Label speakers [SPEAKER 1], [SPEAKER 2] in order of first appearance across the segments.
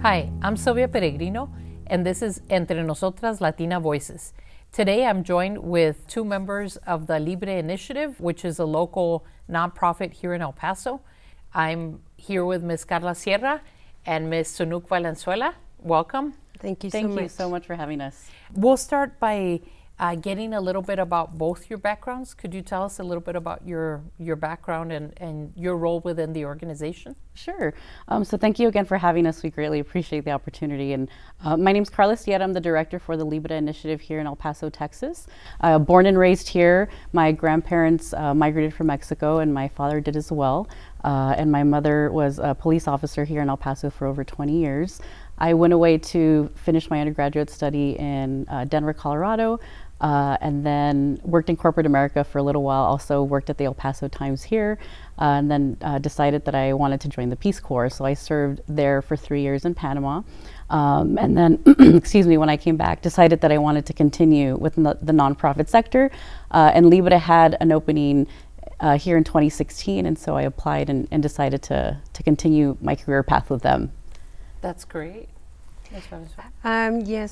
[SPEAKER 1] Hi, I'm Sylvia Peregrino, and this is Entre Nosotras, Latina Voices. Today I'm joined with two members of the Libre initiative, which is a local nonprofit here in El Paso. I'm here with Ms. Karla Sierra and Ms. Sunok Valenzuela. Welcome.
[SPEAKER 2] Thank you so much for having us.
[SPEAKER 1] We'll start by getting a little bit about both your backgrounds. Could you tell us a little bit about your background and your role within the organization?
[SPEAKER 2] Sure. So thank you again for having us. We greatly appreciate the opportunity. And my name is Karla Sierra. I'm the director for the Libre initiative here in El Paso, Texas. Born and raised here. My grandparents migrated from Mexico, and my father did as well. And my mother was a police officer here in El Paso for over 20 years. I went away to finish my undergraduate study in Denver, Colorado, and then worked in corporate America for a little while. Also worked at the El Paso Times here, and then decided that I wanted to join the Peace Corps. So I served there for 3 years in Panama. And then, excuse me, when I came back, decided that I wanted to continue with the nonprofit sector. And Libre had an opening here in 2016, and so I applied and decided to continue my career path with them.
[SPEAKER 1] That's great.
[SPEAKER 3] Yes,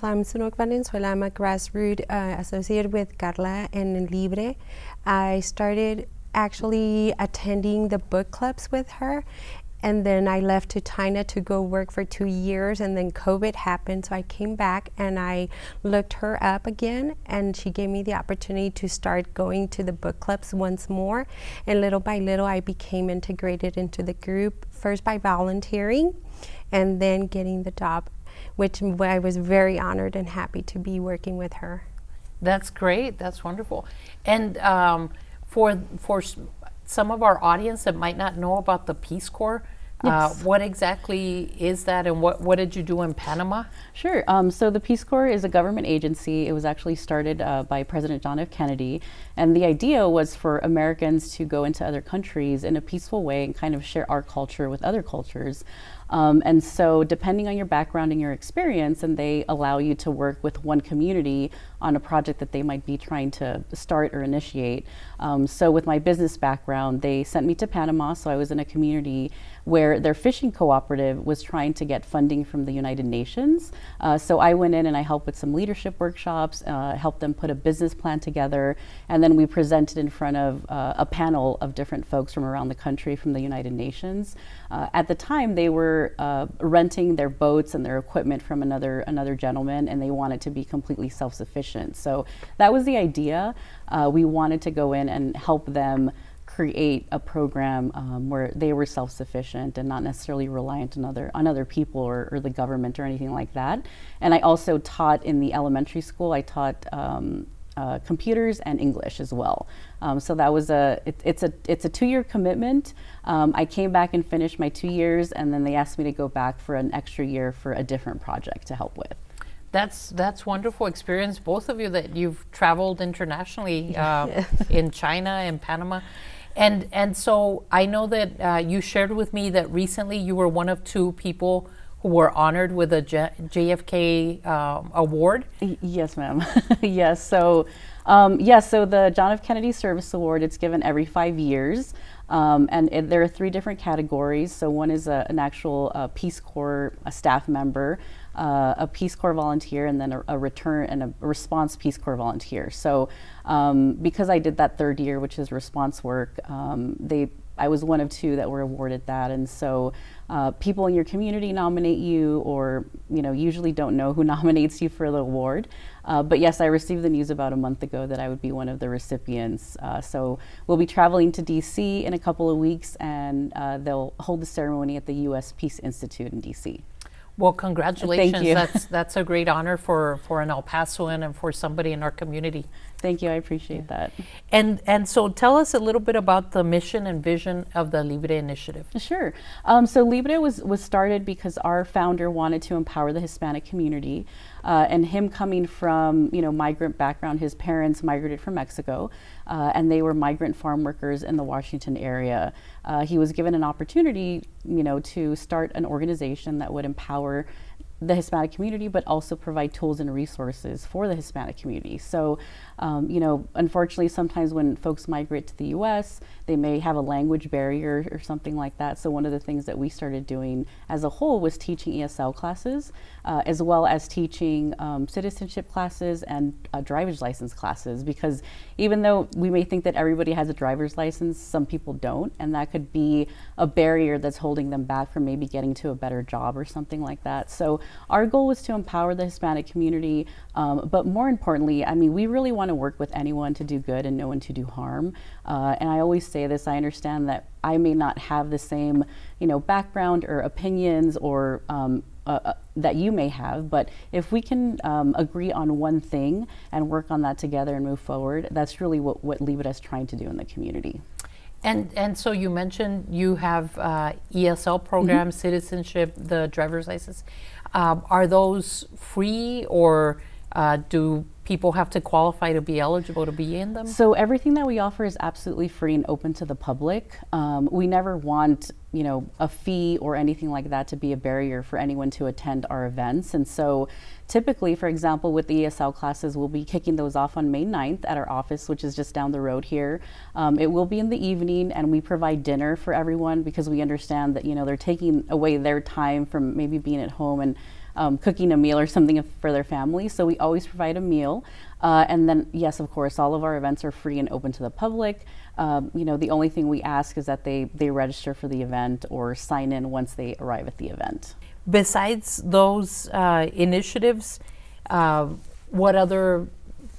[SPEAKER 3] I'm Sunok Valenzuela. I'm a Grassroots associate with Karla and Libre. I started actually attending the book clubs with her, and then I left to China to go work for 2 years, and then COVID happened, so I came back and I looked her up again, and she gave me the opportunity to start going to the book clubs once more, and little by little I became integrated into the group, first by volunteering and then getting the job, which I was very honored and happy to be working with her.
[SPEAKER 1] That's great. That's wonderful. And for some of our audience that might not know about the Peace Corps,
[SPEAKER 2] yes.
[SPEAKER 1] What exactly is that, and what did you do in Panama?
[SPEAKER 2] Sure. So the Peace Corps is a government agency. It was actually started by President John F. Kennedy, and the idea was for Americans to go into other countries in a peaceful way and kind of share our culture with other cultures. And so depending on your background and your experience, and they allow you to work with one community on a project that they might be trying to start or initiate. So with my business background, they sent me to Panama. So I was in a community where their fishing cooperative was trying to get funding from the United Nations. So I went in and I helped with some leadership workshops, helped them put a business plan together, and then we presented in front of a panel of different folks from around the country from the United Nations. At the time, they were renting their boats and their equipment from another gentleman, and they wanted to be completely self-sufficient. So that was the idea. We wanted to go in and help them create a program where they were self-sufficient and not necessarily reliant on other people or the government or anything like that. And I also taught in the elementary school. I taught computers and English as well. So that was it's a 2-year commitment. I came back and finished my 2 years, and then they asked me to go back for an extra year for a different project to help with.
[SPEAKER 1] That's wonderful experience, both of you, that you've traveled internationally in China and Panama. And so I know that you shared with me that recently you were one of 2 people who were honored with a Jfk Award.
[SPEAKER 2] Yes, ma'am. Yes. So, so the John F. Kennedy Service Award, it's given every 5 years. And there are 3 different categories. So one is an actual Peace Corps staff member, a Peace Corps volunteer, and then a return and a response Peace Corps volunteer. So because I did that 3rd year, which is response work, I was one of 2 that were awarded that. And so people in your community nominate you, or usually don't know who nominates you for the award. But yes, I received the news about a month ago that I would be one of the recipients. So we'll be traveling to DC in a couple of weeks, and they'll hold the ceremony at the U.S. Peace Institute in DC.
[SPEAKER 1] Well, congratulations.
[SPEAKER 2] Thank you.
[SPEAKER 1] That's a great honor for an El Pasoan and for somebody in our community.
[SPEAKER 2] Thank you. I appreciate that.
[SPEAKER 1] And so tell us a little bit about the mission and vision of the Libre initiative.
[SPEAKER 2] Sure. So Libre was started because our founder wanted to empower the Hispanic community, and him coming from migrant background. His parents migrated from Mexico, and they were migrant farm workers in the Washington area. He was given an opportunity to start an organization that would empower the Hispanic community, but also provide tools and resources for the Hispanic community. So, you know, unfortunately, sometimes when folks migrate to the U.S., they may have a language barrier or something like that. So one of the things that we started doing as a whole was teaching ESL classes, as well as teaching citizenship classes and driver's license classes, because even though we may think that everybody has a driver's license, some people don't, and that could be a barrier that's holding them back from maybe getting to a better job or something like that. So our goal was to empower the Hispanic community, but more importantly, I mean, we really want to work with anyone to do good and no one to do harm. And I always say this, I understand that I may not have the same, you know, background or opinions or that you may have, but if we can agree on one thing and work on that together and move forward, that's really what Libre is trying to do in the community.
[SPEAKER 1] And so you mentioned you have ESL programs, citizenship, the driver's license. Are those free, or do people have to qualify to be eligible to be in them?
[SPEAKER 2] So everything that we offer is absolutely free and open to the public. We never want, you know, a fee or anything like that to be a barrier for anyone to attend our events. And so typically, for example, with the ESL classes, we'll be kicking those off on May 9th at our office, which is just down the road here. It will be in the evening, and we provide dinner for everyone because we understand that, you know, they're taking away their time from maybe being at home and cooking a meal or something for their family. So we always provide a meal. And then, yes, of course, all of our events are free and open to the public. You know, the only thing we ask is that they register for the event or sign in once they arrive at the event.
[SPEAKER 1] Besides those initiatives, what other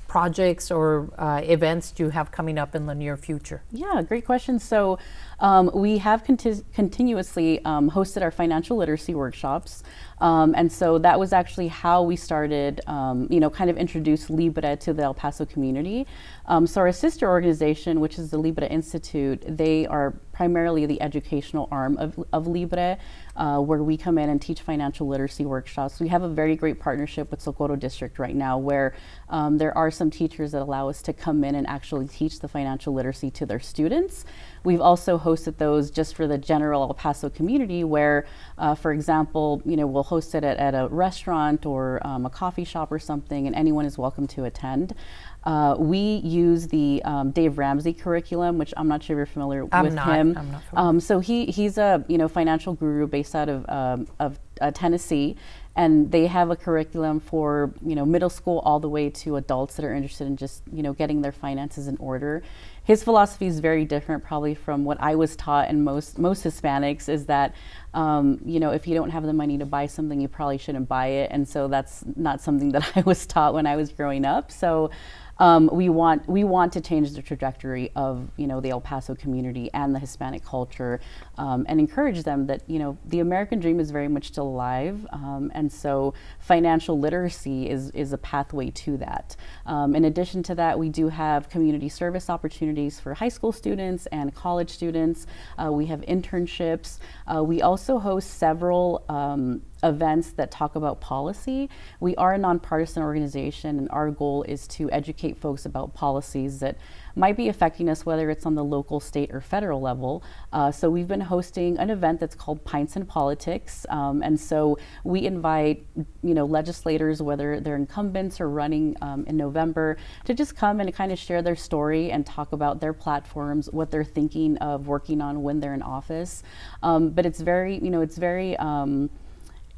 [SPEAKER 1] projects or events do you have coming up in the near future?
[SPEAKER 2] Yeah, great question. So we have continuously hosted our financial literacy workshops. And so that was actually how we started, you know, kind of introduce Libre to the El Paso community. So our sister organization, which is the Libre Institute, they are primarily the educational arm of Libre, where we come in and teach financial literacy workshops. We have a very great partnership with Socorro District right now, where there are some teachers that allow us to come in and actually teach the financial literacy to their students. We've also hosted those just for the general El Paso community, where, for example, you know, we'll host it at a restaurant or a coffee shop or something, and anyone is welcome to attend. We use the Dave Ramsey curriculum, which I'm not sure if you're familiar with him.
[SPEAKER 1] I'm not familiar.
[SPEAKER 2] So he's a, you know, financial guru based out of Tennessee, and they have a curriculum for, you know, middle school all the way to adults that are interested in just, you know, getting their finances in order. His philosophy is very different probably from what I was taught, and most Hispanics, is that, you know, if you don't have the money to buy something, you probably shouldn't buy it. And so that's not something that I was taught when I was growing up. So we want to change the trajectory of, you know, the El Paso community and the Hispanic culture, and encourage them that, you know, the American dream is very much still alive, and so financial literacy is a pathway to that. In addition to that, we do have community service opportunities for high school students and college students. We have internships. We also host several events that talk about policy. We are a nonpartisan organization, and our goal is to educate folks about policies that might be affecting us, whether it's on the local, state, or federal level. So we've been hosting an event that's called Pints in Politics, and so we invite, you know, legislators, whether they're incumbents or running in November, to just come and kind of share their story and talk about their platforms, what they're thinking of working on when they're in office. But it's very, you know, it's very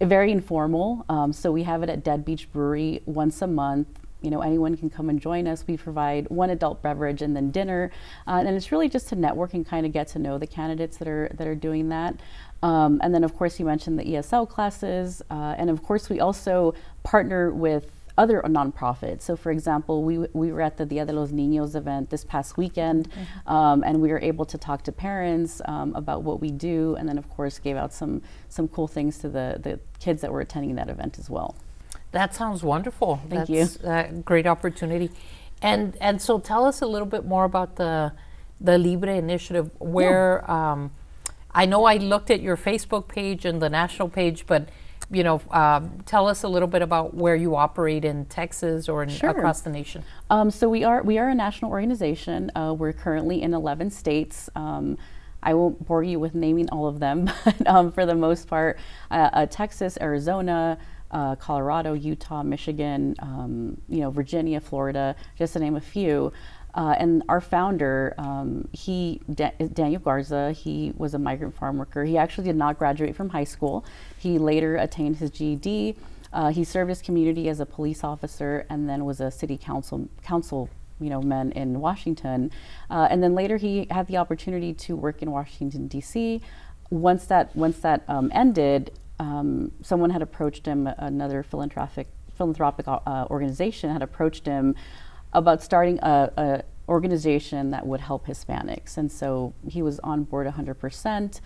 [SPEAKER 2] informal. So we have it at Dead Beach Brewery once a month. You know, anyone can come and join us. We provide one adult beverage and then dinner, and it's really just to network and kind of get to know the candidates that are doing that. And then, of course, you mentioned the ESL classes, and of course, we also partner with other nonprofits. So, for example, we were at the Dia de los Niños event this past weekend, and we were able to talk to parents about what we do, and then, of course, gave out some cool things to the kids that were attending that event as well.
[SPEAKER 1] That sounds wonderful.
[SPEAKER 2] Thank you.
[SPEAKER 1] That's a great opportunity. And so tell us a little bit more about the Libre initiative, where I know I looked at your Facebook page and the national page, but you know, tell us a little bit about where you operate in Texas or across the nation.
[SPEAKER 2] So we are a national organization. We're currently in 11 states. I won't bore you with naming all of them, but for the most part, Texas, Arizona, Colorado, Utah, Michigan, Virginia, Florida, just to name a few. And our founder, Daniel Garza, he was a migrant farm worker. He actually did not graduate from high school. He later attained his GED. He served his community as a police officer and then was a city councilman in Washington. And then later he had the opportunity to work in Washington, D.C. Once that ended, someone had approached him, another philanthropic organization had approached him about starting a organization that would help Hispanics. And so he was on board 100%.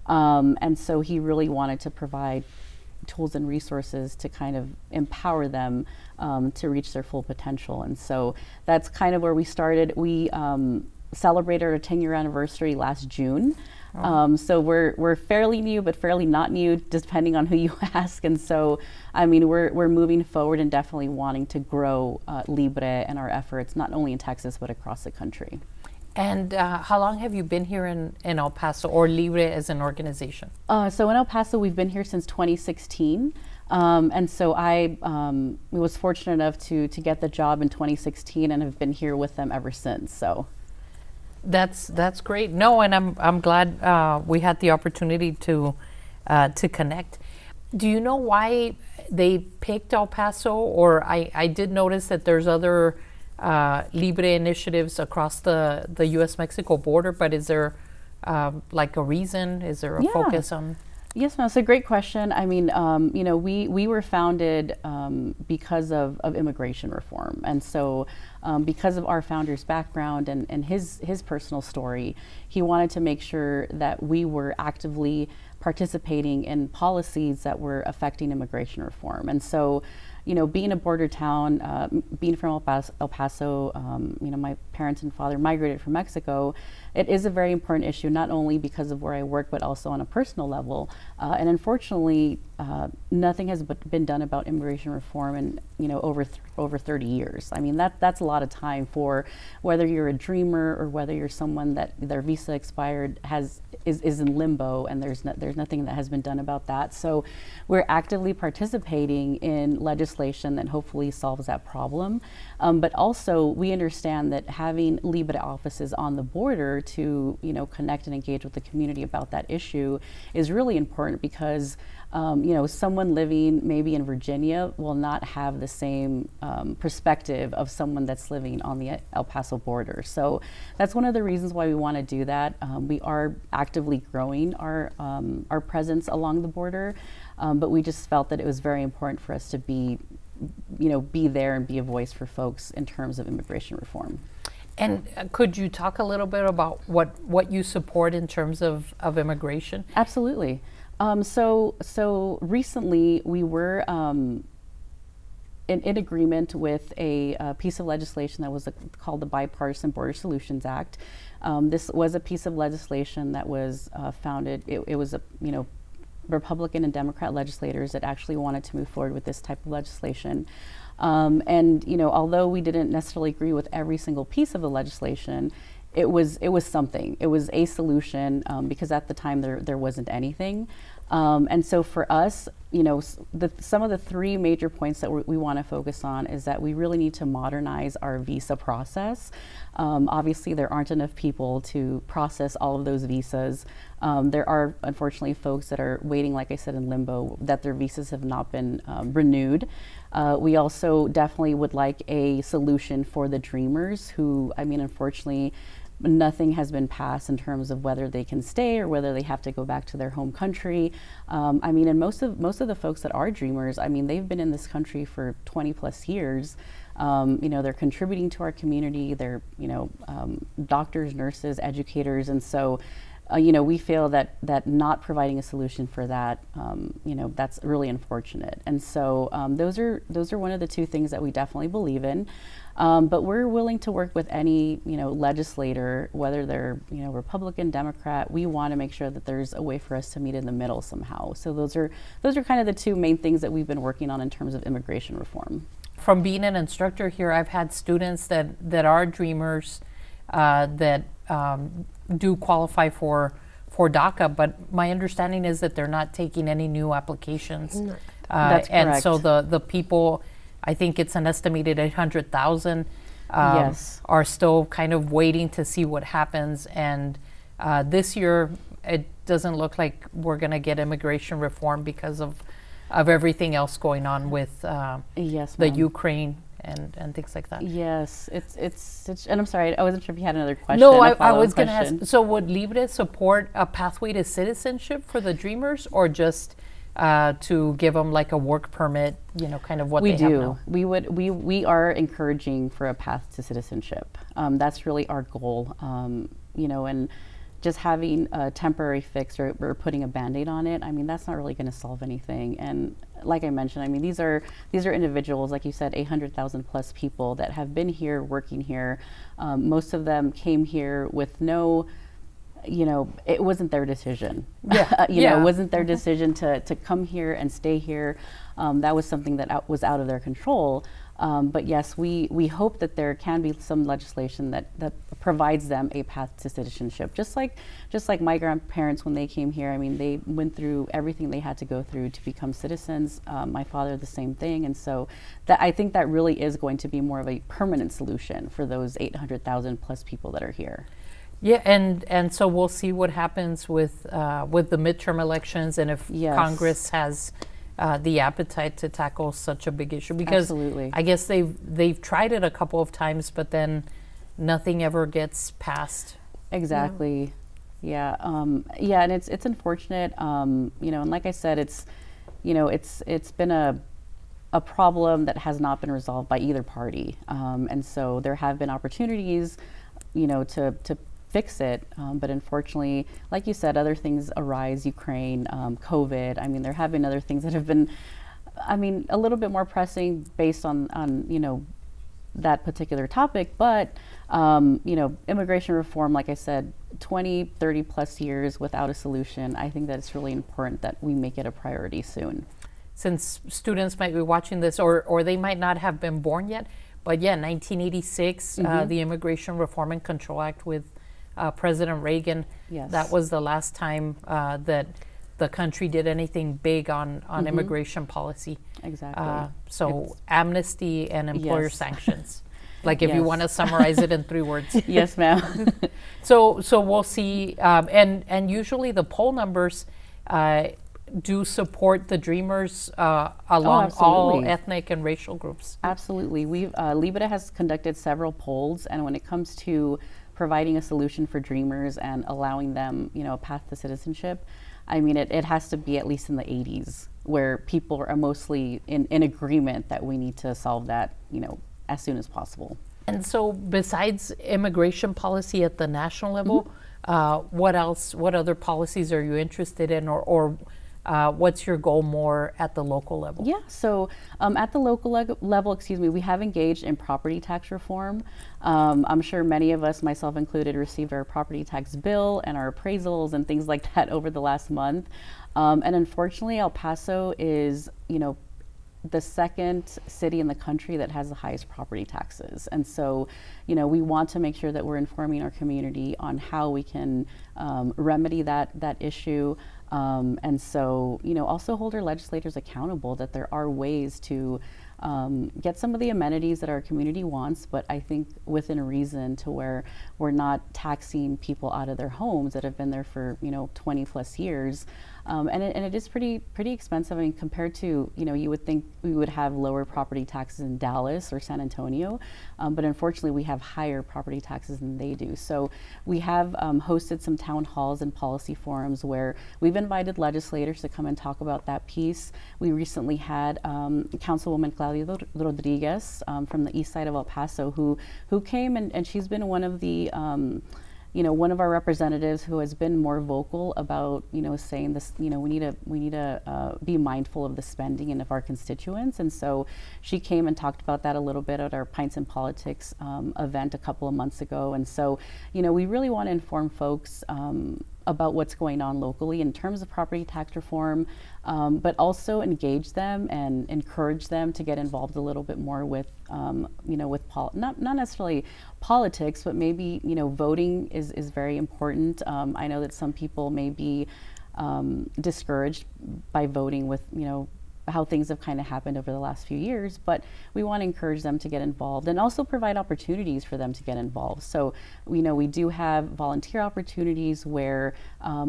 [SPEAKER 2] And so he really wanted to provide tools and resources to kind of empower them to reach their full potential. And so that's kind of where we started. We celebrated our 10-year anniversary last June. So we're fairly new, but fairly not new, depending on who you ask. And so, I mean, we're moving forward and definitely wanting to grow Libre and our efforts, not only in Texas, but across the country.
[SPEAKER 1] And how long have you been here in El Paso, or Libre as an organization?
[SPEAKER 2] So in El Paso, we've been here since 2016. And so I was fortunate enough to get the job in 2016 and have been here with them ever since. So.
[SPEAKER 1] That's great. No, and I'm glad we had the opportunity to connect. Do you know why they picked El Paso? Or I did notice that there's other Libre initiatives across the U.S.-Mexico border, but is there like a reason? Is there a focus on?
[SPEAKER 2] Yes, ma'am. It's a great question. I mean, we were founded because of immigration reform. And so because of our founder's background and his personal story, he wanted to make sure that we were actively participating in policies that were affecting immigration reform. And so, being a border town, being from El Paso, my parents and father migrated from Mexico. It is a very important issue, not only because of where I work, but also on a personal level. And unfortunately, nothing has been done about immigration reform in over 30 years. I mean, that's a lot of time for whether you're a dreamer or whether you're someone that their visa expired is in limbo, and there's nothing that has been done about that. So we're actively participating in legislation that hopefully solves that problem. But also we understand that having Libre offices on the border to connect and engage with the community about that issue is really important, because someone living maybe in Virginia will not have the same perspective of someone that's living on the El Paso border. So that's one of the reasons why we want to do that. We are actively growing our presence along the border, but we just felt that it was very important for us to be there and be a voice for folks in terms of immigration reform.
[SPEAKER 1] And could you talk a little bit about what you support in terms of immigration?
[SPEAKER 2] Absolutely. So recently we were in agreement with a piece of legislation that was called the Bipartisan Border Solutions Act. This was a piece of legislation that was founded. It was Republican and Democrat legislators that actually wanted to move forward with this type of legislation. And although we didn't necessarily agree with every single piece of the legislation, it was something. It was a solution, because at the time there wasn't anything. And so for us, some of the three major points that we want to focus on is that we really need to modernize our visa process. Obviously, there aren't enough people to process all of those visas. There are, unfortunately, folks that are waiting, like I said, in limbo, that their visas have not been renewed. We also definitely would like a solution for the dreamers who, unfortunately, nothing has been passed in terms of whether they can stay or whether they have to go back to their home country. And most of the folks that are dreamers, they've been in this country for 20 plus years. They're contributing to our community. They're, doctors, nurses, educators. And so, we feel that not providing a solution for that, that's really unfortunate. And so those are one of the two things that we definitely believe in. But we're willing to work with any, legislator, whether they're, Republican, Democrat. We want to make sure that there's a way for us to meet in the middle somehow. So those are kind of the two main things that we've been working on in terms of immigration reform.
[SPEAKER 1] From being an instructor here, I've had students that are dreamers that do qualify for DACA, but my understanding is that they're not taking any new applications.
[SPEAKER 2] That's
[SPEAKER 1] And so
[SPEAKER 2] correct.
[SPEAKER 1] the people, I think it's an estimated 800,000,
[SPEAKER 2] Yes.
[SPEAKER 1] are still kind of waiting to see what happens. And this year, it doesn't look like we're going to get immigration reform because of everything else going on with
[SPEAKER 2] Yes,
[SPEAKER 1] the
[SPEAKER 2] ma'am.
[SPEAKER 1] Ukraine and things like that.
[SPEAKER 2] Yes, it's and I'm sorry, I wasn't sure if you had another question.
[SPEAKER 1] No,
[SPEAKER 2] a
[SPEAKER 1] I
[SPEAKER 2] follow-up
[SPEAKER 1] was going to
[SPEAKER 2] question.
[SPEAKER 1] ask. So, would Libre support a pathway to citizenship for the Dreamers, or just to give them like a work permit? You know, kind of what
[SPEAKER 2] We
[SPEAKER 1] they have
[SPEAKER 2] do.
[SPEAKER 1] now.
[SPEAKER 2] We are encouraging for a path to citizenship. That's really our goal. You know, and just having a temporary fix or putting a Band-Aid on it, I mean, that's not really going to solve anything. And like I mentioned, I mean, these are individuals, like you said, 800,000 plus people that have been here, working here. Most of them came here with no, you know, it wasn't their decision.
[SPEAKER 1] Yeah.
[SPEAKER 2] You know,
[SPEAKER 1] Yeah.
[SPEAKER 2] it wasn't their decision to come here and stay here. That was something that was out of their control. But yes, we hope that there can be some legislation that provides them a path to citizenship. Just like my grandparents when they came here, I mean, they went through everything they had to go through to become citizens. My father, the same thing. And so I think that really is going to be more of a permanent solution for those 800,000 plus people that are here.
[SPEAKER 1] Yeah, and so we'll see what happens with the midterm elections, and if
[SPEAKER 2] Yes.
[SPEAKER 1] Congress has the appetite to tackle such a big issue. Because
[SPEAKER 2] Absolutely.
[SPEAKER 1] I guess they've tried it a couple of times, but then nothing ever gets passed.
[SPEAKER 2] Exactly. Yeah. Yeah, and it's unfortunate. You know, and like I said, it's been a problem that has not been resolved by either party. And so there have been opportunities, you know, to fix it. But unfortunately, like you said, other things arise, Ukraine, COVID. I mean, there have been other things that have been, I mean, a little bit more pressing based on you know, that particular topic. But, you know, immigration reform, like I said, 20, 30 plus years without a solution, I think that it's really important that we make it a priority soon.
[SPEAKER 1] Since students might be watching this, or they might not have been born yet, but yeah, 1986, the Immigration Reform and Control Act with President Reagan.
[SPEAKER 2] Yes.
[SPEAKER 1] That was the last time that the country did anything big on immigration policy.
[SPEAKER 2] Exactly.
[SPEAKER 1] So amnesty and employer
[SPEAKER 2] Yes.
[SPEAKER 1] sanctions. Like if you
[SPEAKER 2] Yes.
[SPEAKER 1] want to summarize it in 3 words.
[SPEAKER 2] Yes, ma'am.
[SPEAKER 1] So we'll see, and usually the poll numbers do support the Dreamers along all
[SPEAKER 2] absolutely.
[SPEAKER 1] ethnic and racial groups.
[SPEAKER 2] Absolutely. Libre has conducted several polls, and when it comes to providing a solution for Dreamers and allowing them, you know, a path to citizenship, I mean, it has to be at least in the 80s, where people are mostly in agreement that we need to solve that, you know, as soon as possible.
[SPEAKER 1] And so besides immigration policy at the national level, what else, what other policies are you interested in, or what's your goal more at the local level?
[SPEAKER 2] Yeah, so at the local level, we have engaged in property tax reform. I'm sure many of us, myself included, received our property tax bill and our appraisals and things like that over the last month. And unfortunately, El Paso is, you know, the second city in the country that has the highest property taxes. And so, you know, we want to make sure that we're informing our community on how we can remedy that issue. And so, you know, also hold our legislators accountable that there are ways to get some of the amenities that our community wants, but I think within reason, to where we're not taxing people out of their homes that have been there for, you know, 20 plus years. And it is pretty expensive. I mean, compared to, you know, you would think we would have lower property taxes in Dallas or San Antonio, but unfortunately we have higher property taxes than they do. So we have hosted some town halls and policy forums where we've invited legislators to come and talk about that piece. We recently had Councilwoman Claudia Rodriguez from the east side of El Paso who came, and she's been one of the you know, one of our representatives who has been more vocal about, you know, saying this, you know, we need to be mindful of the spending and of our constituents. And so she came and talked about that a little bit at our Pints and Politics event a couple of months ago. And so, you know, we really want to inform folks about what's going on locally in terms of property tax reform, but also engage them and encourage them to get involved a little bit more with, you know, with not necessarily politics, but maybe, you know, voting is very important. I know that some people may be discouraged by voting with, you know, how things have kind of happened over the last few years, but we want to encourage them to get involved and also provide opportunities for them to get involved. So we know we do have volunteer opportunities where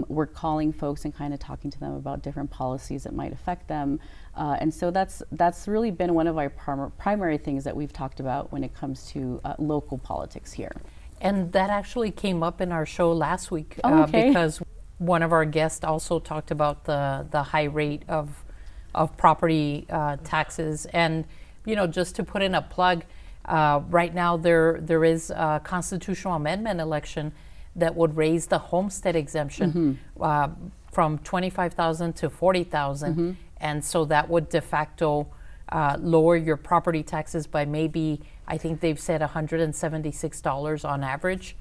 [SPEAKER 2] we're calling folks and kind of talking to them about different policies that might affect them. And so that's really been one of our primary things that we've talked about when it comes to local politics here.
[SPEAKER 1] And that actually came up in our show last week
[SPEAKER 2] Okay.
[SPEAKER 1] because one of our guests also talked about the high rate of property taxes. And, you know, just to put in a plug, right now there is a constitutional amendment election that would raise the homestead exemption from 25,000 to 40,000. And so that would de facto lower your property taxes by maybe, I think they've said $176 on average.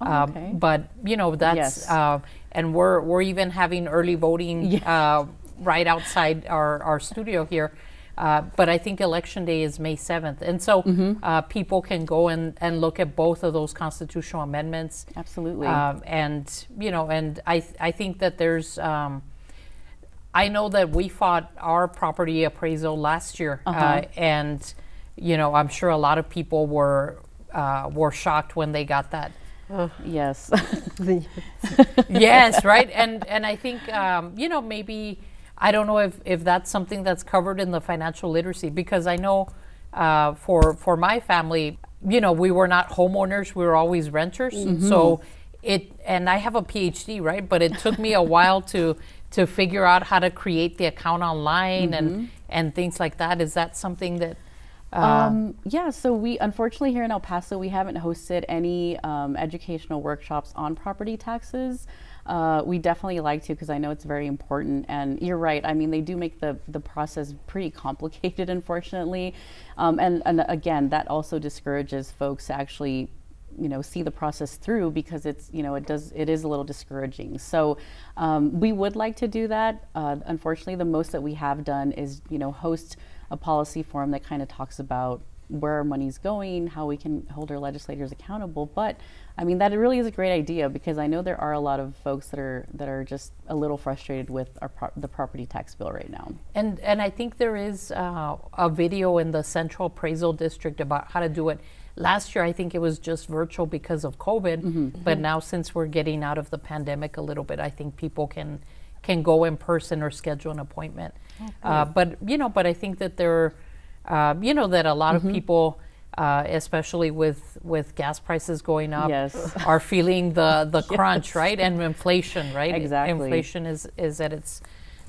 [SPEAKER 2] Okay.
[SPEAKER 1] But, you know, that's,
[SPEAKER 2] Yes.
[SPEAKER 1] and we're even having early voting right outside our studio here. But I think election day is May 7th. And so people can go and look at both of those constitutional amendments.
[SPEAKER 2] Absolutely.
[SPEAKER 1] And, you know, and I think that there's, I know that we fought our property appraisal last year. And, you know, I'm sure a lot of people were shocked when they got that.
[SPEAKER 2] Yes.
[SPEAKER 1] Yes, right. And I think, you know, maybe, I don't know if that's something that's covered in the financial literacy, because I know for my family, you know, we were not homeowners, we were always renters. So and I have a PhD, right? But it took me a while to figure out how to create the account online and things like that. Is that something that
[SPEAKER 2] yeah, so we unfortunately here in El Paso, we haven't hosted any educational workshops on property taxes. We definitely like to, because I know it's very important. And you're right. I mean, they do make the process pretty complicated, unfortunately. And again, that also discourages folks to actually, you know, see the process through, because it's, you know, it is a little discouraging. So we would like to do that. Unfortunately, the most that we have done is, you know, host a policy forum that kind of talks about where our money's going, how we can hold our legislators accountable. But I mean, that really is a great idea, because I know there are a lot of folks that are just a little frustrated with the property tax bill right now. And
[SPEAKER 1] I think there is a video in the Central Appraisal District about how to do it. Last year, I think it was just virtual because of COVID, but now since we're getting out of the pandemic a little bit, I think people can go in person or schedule an appointment. But I think that there, that a lot of people, especially with gas prices going up, are feeling the crunch, right? And inflation, right?
[SPEAKER 2] Exactly.
[SPEAKER 1] Inflation is at its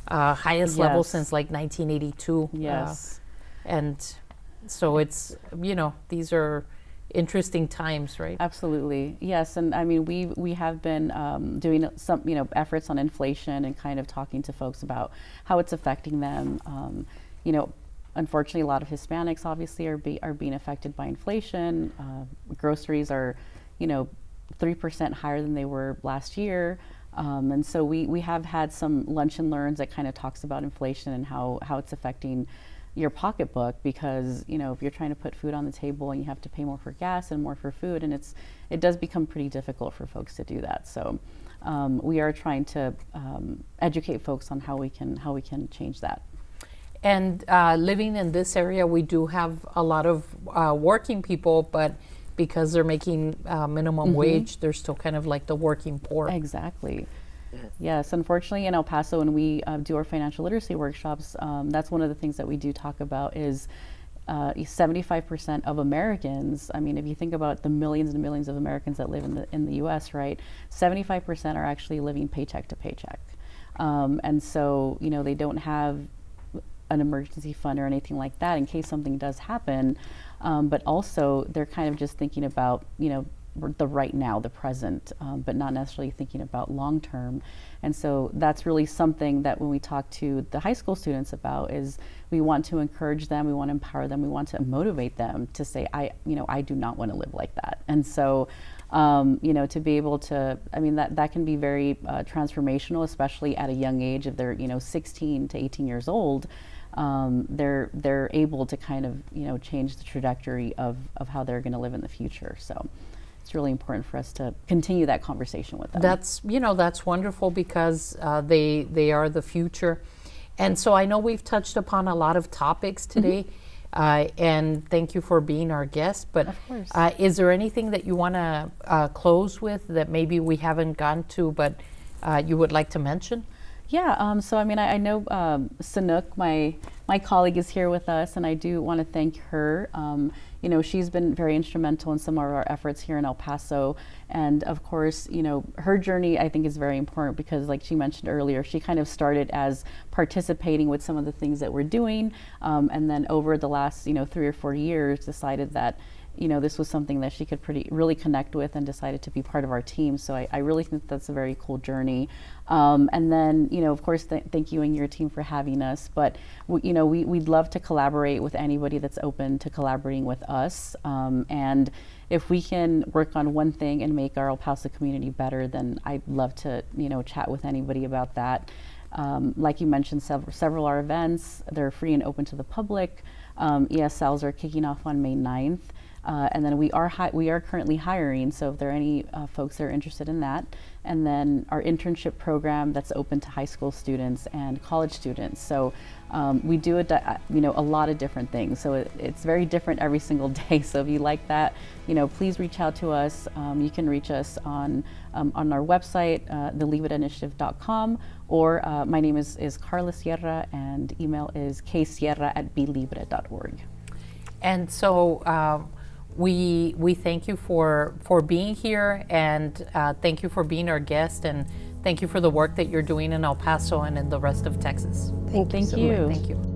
[SPEAKER 1] highest level since like 1982.
[SPEAKER 2] Yes.
[SPEAKER 1] And so it's, these are interesting times, right?
[SPEAKER 2] Absolutely. Yes. And I mean, we have been doing some, efforts on inflation and kind of talking to folks about how it's affecting them. Unfortunately, a lot of Hispanics obviously are being affected by inflation. Groceries are, 3% higher than they were last year. And so we have had some lunch and learns that kind of talks about inflation and how it's affecting your pocketbook, because if you're trying to put food on the table and you have to pay more for gas and more for food, and it does become pretty difficult for folks to do that. So we are trying to educate folks on how we can change that.
[SPEAKER 1] And living in this area, we do have a lot of working people, but because they're making minimum wage, they're still kind of like the working poor.
[SPEAKER 2] Exactly. Yes, unfortunately in El Paso, when we do our financial literacy workshops, that's one of the things that we do talk about is 75% of Americans. I mean, if you think about the millions and millions of Americans that live in the U.S., right, 75% are actually living paycheck to paycheck. And so, they don't have an emergency fund or anything like that in case something does happen. But also they're kind of just thinking about, the right now, the present, but not necessarily thinking about long term. And so that's really something that when we talk to the high school students about is we want to encourage them, we want to empower them, we want to motivate them to say, I do not want to live like that. And so, to be able to, I mean, that can be very transformational, especially at a young age. If they're, 16 to 18 years old, they're able to kind of, change the trajectory of how they're going to live in the future. So it's really important for us to continue that conversation with them.
[SPEAKER 1] That's wonderful, because they are the future. And so I know we've touched upon a lot of topics today, and thank you for being our guest. But
[SPEAKER 2] Of course.
[SPEAKER 1] Is there anything that you want to close with that maybe we haven't gone to, but you would like to mention?
[SPEAKER 2] Yeah, so I mean, I know Sunok, my colleague, is here with us, and I do want to thank her. You know, she's been very instrumental in some of our efforts here in El Paso. And of course, you know, her journey I think is very important because, like she mentioned earlier, she kind of started as participating with some of the things that we're doing. And then over the last, you know, 3 or 4 years decided that, you know, this was something that she could really connect with and decided to be part of our team. So I really think that's a very cool journey. And then, you know, of course, thank you and your team for having us. But, you know, we'd love to collaborate with anybody that's open to collaborating with us. And if we can work on one thing and make our El Paso community better, then I'd love to, you know, chat with anybody about that. Like you mentioned, several our events, they're free and open to the public. ESLs are kicking off on May 9th. And then we are currently hiring, so if there are any folks that are interested in that. And then our internship program that's open to high school students and college students. So we do you know, a lot of different things. So it's very different every single day. So if you like that, you know, please reach out to us. You can reach us on our website, thelibreteinitiative.com, or my name is Karla Sierra, and email is ksierra@bilibre.org.
[SPEAKER 1] And so we thank you for being here, and thank you for being our guest, and thank you for the work that you're doing in El Paso and in the rest of Texas.
[SPEAKER 3] Thank you
[SPEAKER 2] Thank
[SPEAKER 3] so
[SPEAKER 2] you.
[SPEAKER 3] much.
[SPEAKER 1] Thank you.